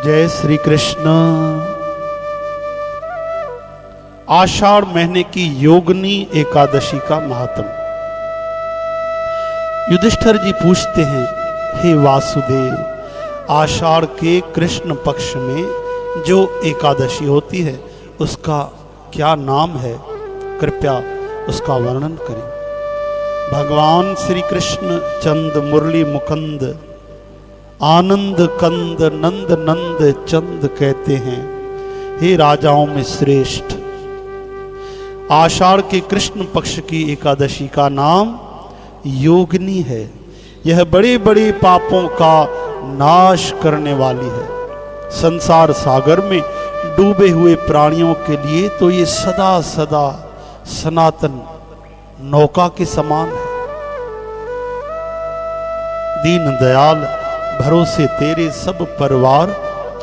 जय श्री कृष्ण। आषाढ़ महीने की योगिनी एकादशी का महात्म। युधिष्ठिर जी पूछते हैं, हे वासुदेव, आषाढ़ के कृष्ण पक्ष में जो एकादशी होती है उसका क्या नाम है? कृपया उसका वर्णन करें। भगवान श्री कृष्ण चंद मुरली मुकंद आनंद कंद नंद नंद चंद कहते हैं, हे राजाओं में श्रेष्ठ, आषाढ़ के कृष्ण पक्ष की एकादशी का नाम योगिनी है। यह बड़े बड़े पापों का नाश करने वाली है। संसार सागर में डूबे हुए प्राणियों के लिए तो ये सदा सदा सनातन नौका के समान है। दीन दयाल भरोसे तेरे सब परिवार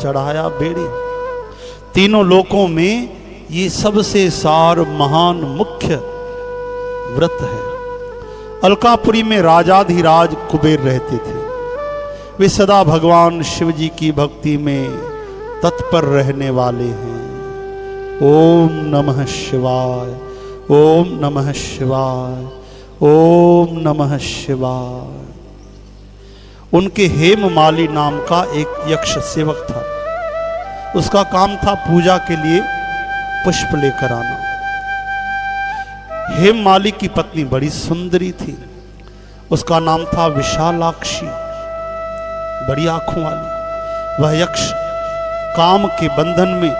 चढ़ाया बेड़े। तीनों लोकों में ये सबसे सार महान मुख्य व्रत है। अलकापुरी में राजाधिराज कुबेर रहते थे। वे सदा भगवान शिव जी की भक्ति में तत्पर रहने वाले हैं। ओम नमः शिवाय, ओम नमः शिवाय, ओम नमः शिवाय। उनके हेममाली नाम का एक यक्ष सेवक था। उसका काम था पूजा के लिए पुष्प लेकर आना। हेममाली की पत्नी बड़ी सुंदरी थी। उसका नाम था विशालाक्षी, बड़ी आंखों वाली। वह यक्ष काम के बंधन में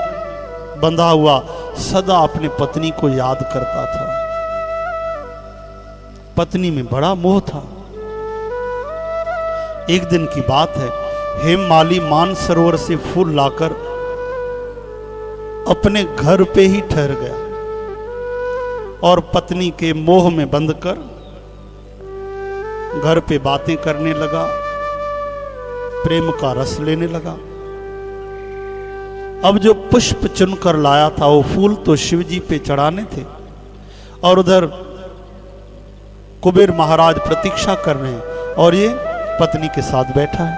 बंधा हुआ सदा अपने पत्नी को याद करता था। पत्नी में बड़ा मोह था। एक दिन की बात है, हेममाली मानसरोवर से फूल लाकर अपने घर पे ही ठहर गया और पत्नी के मोह में बंधकर घर पे बातें करने लगा, प्रेम का रस लेने लगा। अब जो पुष्प चुनकर लाया था वो फूल तो शिव जी पे चढ़ाने थे और उधर कुबेर महाराज प्रतीक्षा कर रहे हैं और ये पत्नी के साथ बैठा है।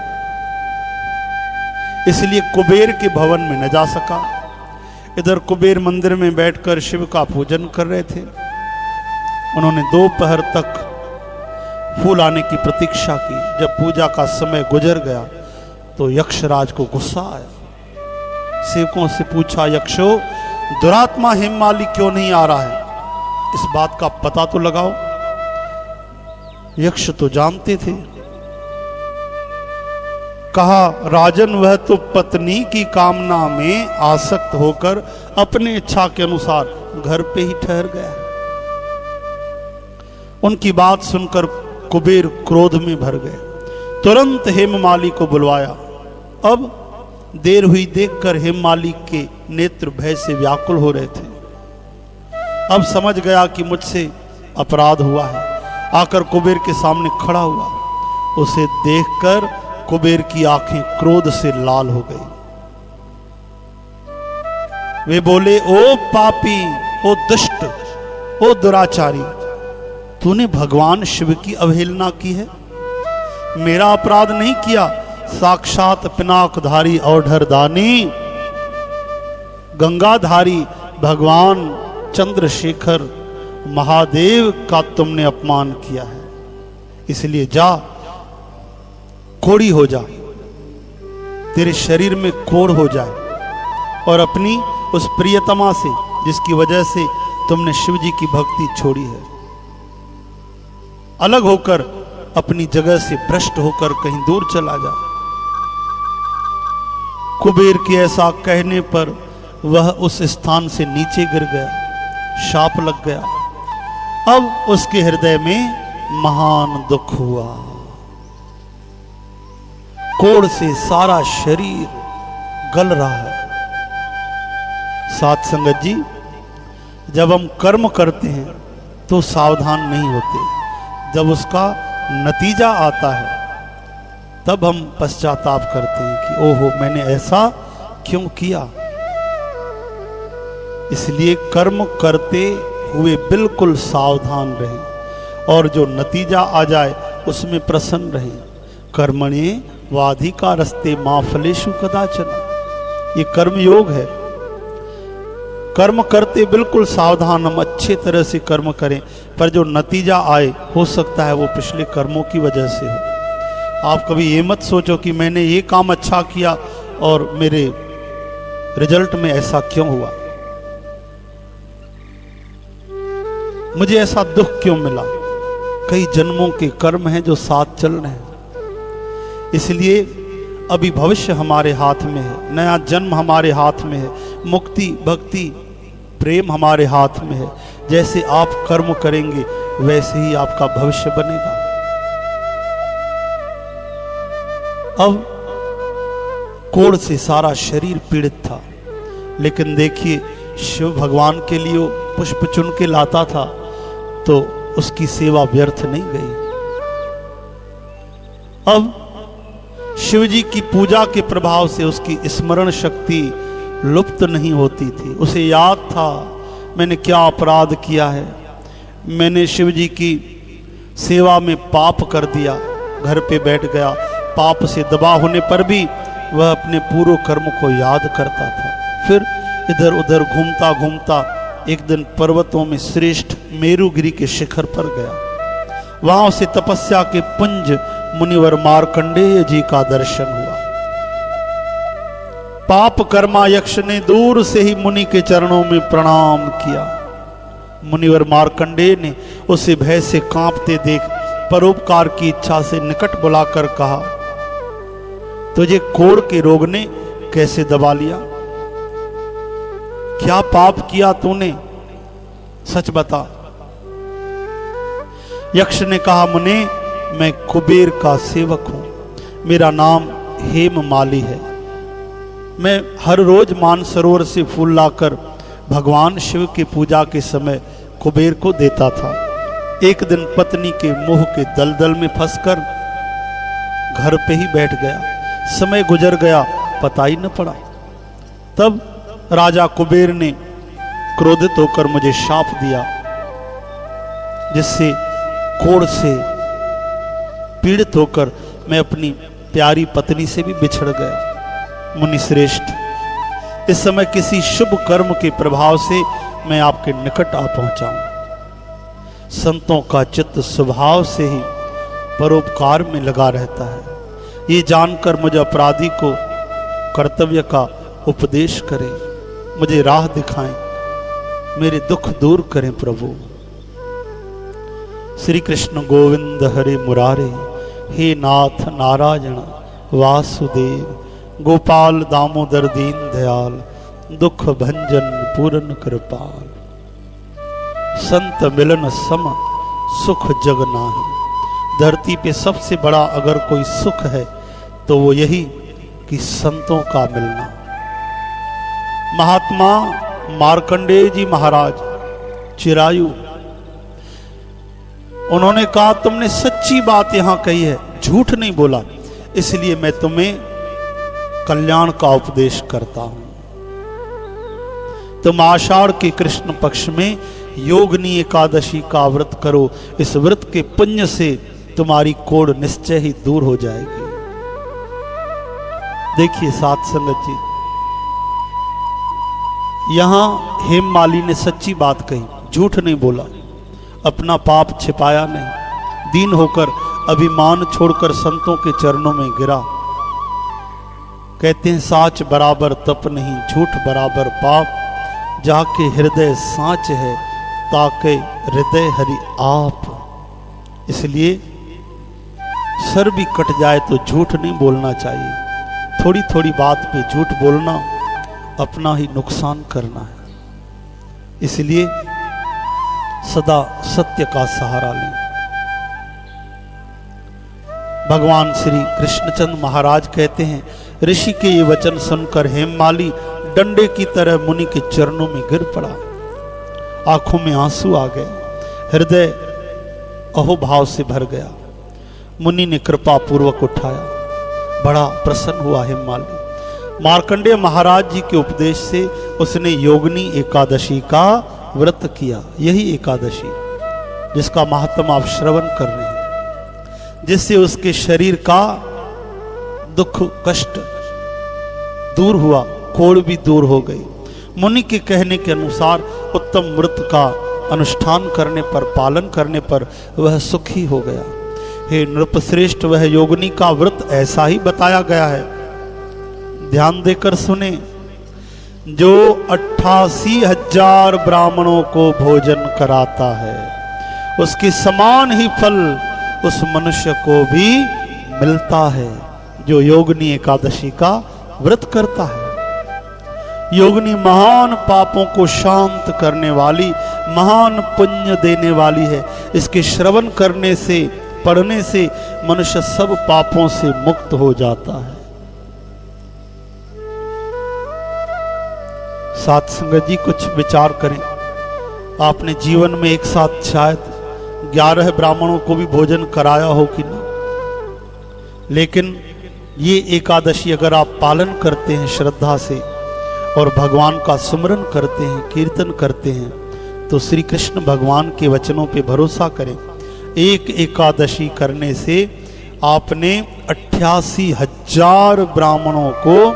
इसलिए कुबेर के भवन में न जा सका। इधर कुबेर मंदिर में बैठकर शिव का पूजन कर रहे थे। उन्होंने दोपहर तक फूल आने की प्रतीक्षा की। जब पूजा का समय गुजर गया तो यक्षराज को गुस्सा आया। सेवकों से पूछा, यक्षो, दुरात्मा हेममाली क्यों नहीं आ रहा है? इस बात का पता तो लगाओ। यक्ष तो जानते थे। कहा, राजन, वह तो पत्नी की कामना में आसक्त होकर अपनी इच्छा के अनुसार घर पे ही ठहर गया। उनकी बात सुनकर कुबेर क्रोध में भर गए। तुरंत हेममाली को बुलवाया। अब देर हुई देखकर हेममाली के नेत्र भय से व्याकुल हो रहे थे। अब समझ गया कि मुझसे अपराध हुआ है। आकर कुबेर के सामने खड़ा हुआ। उसे देखकर कुबेर की आंखें क्रोध से लाल हो गई। वे बोले, ओ पापी, ओ दुष्ट, ओ दुराचारी, तूने भगवान शिव की अवहेलना की है। मेरा अपराध नहीं किया। साक्षात पिनाकधारी औढ़रदानी गंगाधारी भगवान चंद्रशेखर महादेव का तुमने अपमान किया है। इसलिए जा, कोड़ी हो जा, तेरे शरीर में कोड़ हो जाए और अपनी उस प्रियतमा से जिसकी वजह से तुमने शिव जी की भक्ति छोड़ी है, अलग होकर अपनी जगह से भ्रष्ट होकर कहीं दूर चला जा। कुबेर के ऐसा कहने पर वह उस स्थान से नीचे गिर गया। शाप लग गया। अब उसके हृदय में महान दुख हुआ। कोड़ से सारा शरीर गल रहा है। साथ संगत जी, जब हम कर्म करते हैं तो सावधान नहीं होते। जब उसका नतीजा आता है तब हम पश्चाताप करते हैं कि ओहो, मैंने ऐसा क्यों किया। इसलिए कर्म करते हुए बिल्कुल सावधान रहें और जो नतीजा आ जाए उसमें प्रसन्न रहें। कर्मण्ये वाधिकारस्ते मा फलेषु कदाचन। ये कर्म योग है। कर्म करते बिल्कुल सावधान, हम अच्छे तरह से कर्म करें, पर जो नतीजा आए हो सकता है वो पिछले कर्मों की वजह से हो। आप कभी ये मत सोचो कि मैंने ये काम अच्छा किया और मेरे रिजल्ट में ऐसा क्यों हुआ, मुझे ऐसा दुख क्यों मिला। कई जन्मों के कर्म हैं जो साथ चल रहे हैं। इसलिए अभी भविष्य हमारे हाथ में है, नया जन्म हमारे हाथ में है, मुक्ति भक्ति प्रेम हमारे हाथ में है। जैसे आप कर्म करेंगे वैसे ही आपका भविष्य बनेगा। अब कोढ़ से सारा शरीर पीड़ित था, लेकिन देखिए शिव भगवान के लिए वो पुष्प चुन के लाता था, तो उसकी सेवा व्यर्थ नहीं गई। अब शिव जी की पूजा के प्रभाव से उसकी स्मरण शक्ति लुप्त नहीं होती थी। उसे याद था मैंने क्या अपराध किया है, मैंने शिव जी की सेवा में पाप कर दिया। घर पे बैठ गया, पाप से दबा होने पर भी वह अपने पूर्व कर्म को याद करता था। फिर इधर उधर घूमता घूमता एक दिन पर्वतों में श्रेष्ठ मेरुगिरी के शिखर पर गया। वहां उसे तपस्या के पुंज मुनिवर मार्कंडेय जी का दर्शन हुआ। पाप कर्मा यक्ष ने दूर से ही मुनि के चरणों में प्रणाम किया। मुनिवर मार्कंडेय ने उसे भय से कांपते देख परोपकार की इच्छा से निकट बुलाकर कहा, तुझे कोढ़ के रोग ने कैसे दबा लिया? क्या पाप किया तूने? सच बता। यक्ष ने कहा, मुने मैं कुबेर का सेवक हूं, मेरा नाम हेममाली है। मैं हर रोज मानसरोवर से फूल लाकर भगवान शिव की पूजा के समय कुबेर को देता था। एक दिन पत्नी के मोह के दलदल में फंसकर घर पे ही बैठ गया। समय गुजर गया, पता ही न पड़ा। तब राजा कुबेर ने क्रोधित होकर मुझे शाप दिया, जिससे कोढ़ से पीड़ित होकर मैं अपनी प्यारी पत्नी से भी बिछड़ गया। मुनि श्रेष्ठ, इस समय किसी शुभ कर्म के प्रभाव से मैं आपके निकट आ पहुंचा हूं। संतों का चित्त स्वभाव से ही परोपकार में लगा रहता है। ये जानकर मुझे अपराधी को कर्तव्य का उपदेश करें, मुझे राह दिखाएं, मेरे दुख दूर करें प्रभु। श्री कृष्ण गोविंद हरे मुरारे, हे नाथ नारायण वासुदेव, गोपाल दामोदर दीन दयाल, दुख भंजन पूर्ण कृपाल। संत मिलन सम सुख जग नाही। धरती पे सबसे बड़ा अगर कोई सुख है तो वो यही कि संतों का मिलना। महात्मा मार्कंडेय जी महाराज चिरायु, उन्होंने कहा तुमने सच्ची बात यहां कही है, झूठ नहीं बोला, इसलिए मैं तुम्हें कल्याण का उपदेश करता हूं। तुम आषाढ़ के कृष्ण पक्ष में योगिनी एकादशी का व्रत करो। इस व्रत के पुण्य से तुम्हारी कोढ़ निश्चय ही दूर हो जाएगी। देखिए साथ संगत जी, यहां हेममाली ने सच्ची बात कही, झूठ नहीं बोला, अपना पाप छिपाया नहीं। दीन होकर अभिमान छोड़कर संतों के चरणों में गिरा। कहते हैं साच बराबर तप नहीं, झूठ बराबर पाप, जाके हृदय साच है ताके हृदय हरि आप। इसलिए सर भी कट जाए तो झूठ नहीं बोलना चाहिए। थोड़ी थोड़ी बात पे झूठ बोलना अपना ही नुकसान करना है। इसलिए सदा सत्य का सहारा लें। भगवान श्री कृष्णचंद्र महाराज कहते हैं, ऋषि के ये वचन सुनकर हेममाली डंडे की तरह मुनि के चरणों में गिर पड़ा। आंखों में आंसू आ गए, हृदय अहोभाव से भर गया। मुनि ने कृपा पूर्वक उठाया, बड़ा प्रसन्न हुआ हेममाली। मार्कंडेय महाराज जी के उपदेश से उसने योगिनी एकादशी का व्रत किया। यही एकादशी जिसका महात्मा आप श्रवण कर रहे हैं, जिससे उसके शरीर का दुख कष्ट दूर हुआ, कोढ़ भी दूर हो गई। मुनि के कहने के अनुसार उत्तम व्रत का अनुष्ठान करने पर, पालन करने पर वह सुखी हो गया। हे नृपश्रेष्ठ, वह योगिनी का व्रत ऐसा ही बताया गया है। ध्यान देकर सुने। जो 88,000 ब्राह्मणों को भोजन कराता है, उसके समान ही फल उस मनुष्य को भी मिलता है जो योगिनी एकादशी का व्रत करता है। योगिनी महान पापों को शांत करने वाली, महान पुण्य देने वाली है। इसके श्रवण करने से, पढ़ने से मनुष्य सब पापों से मुक्त हो जाता है। साथ संगत जी, कुछ विचार करें। आपने जीवन में एक साथ शायद 11 ब्राह्मणों को भी भोजन कराया हो कि ना, लेकिन ये एकादशी अगर आप पालन करते हैं श्रद्धा से और भगवान का सुमरन करते हैं, कीर्तन करते हैं, तो श्री कृष्ण भगवान के वचनों पे भरोसा करें। एक एकादशी करने से आपने 88,000 ब्राह्मणों को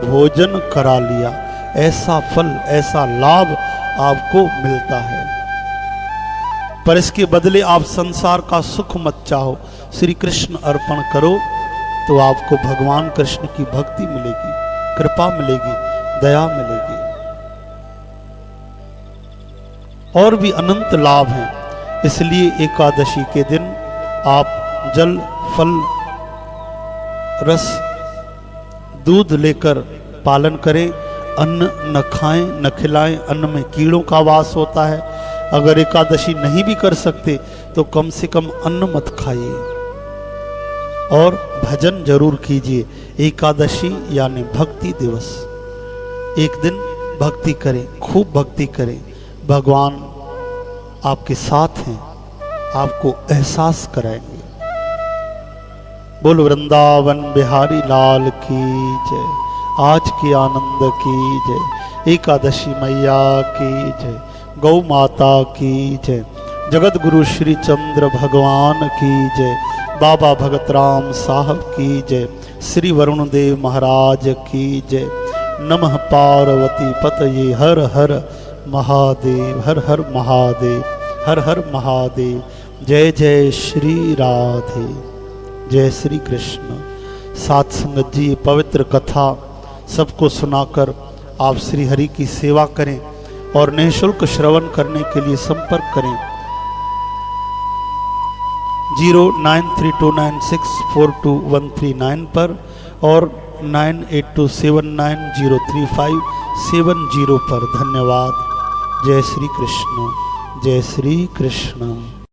भोजन करा लिया। ऐसा फल, ऐसा लाभ आपको मिलता है। पर इसके बदले आप संसार का सुख मत चाहो, श्री कृष्ण अर्पण करो, तो आपको भगवान कृष्ण की भक्ति मिलेगी, कृपा मिलेगी, दया मिलेगी। और भी अनंत लाभ हैं। इसलिए एकादशी के दिन आप जल, फल, रस, दूध लेकर पालन करें। अन्न न खाएं, न खिलाएं। अन्न में कीड़ों का वास होता है। अगर एकादशी नहीं भी कर सकते तो कम से कम अन्न मत खाइए और भजन जरूर कीजिए। एकादशी यानी भक्ति दिवस। एक दिन भक्ति करें, खूब भक्ति करें। भगवान आपके साथ हैं, आपको एहसास कराएंगे। बोल वृंदावन बिहारी लाल की जय। आज के आनंद की जय। एकादशी मैया की जय। गौ माता की जय। जगत गुरु श्री चंद्र भगवान की जय। बाबा भगत राम साहब की जय। श्री वरुण देव महाराज की जय। नमः पार्वती पतये हर हर महादेव। हर हर महादेव। हर हर महादेव। जय जय श्री राधे। जय श्री कृष्ण। साथ संगत जी, पवित्र कथा सबको सुनाकर आप श्री हरि की सेवा करें और निःशुल्क श्रवण करने के लिए संपर्क करें 0932964239 पर और 9827903570 पर। धन्यवाद। जय श्री कृष्ण। जय श्री कृष्ण।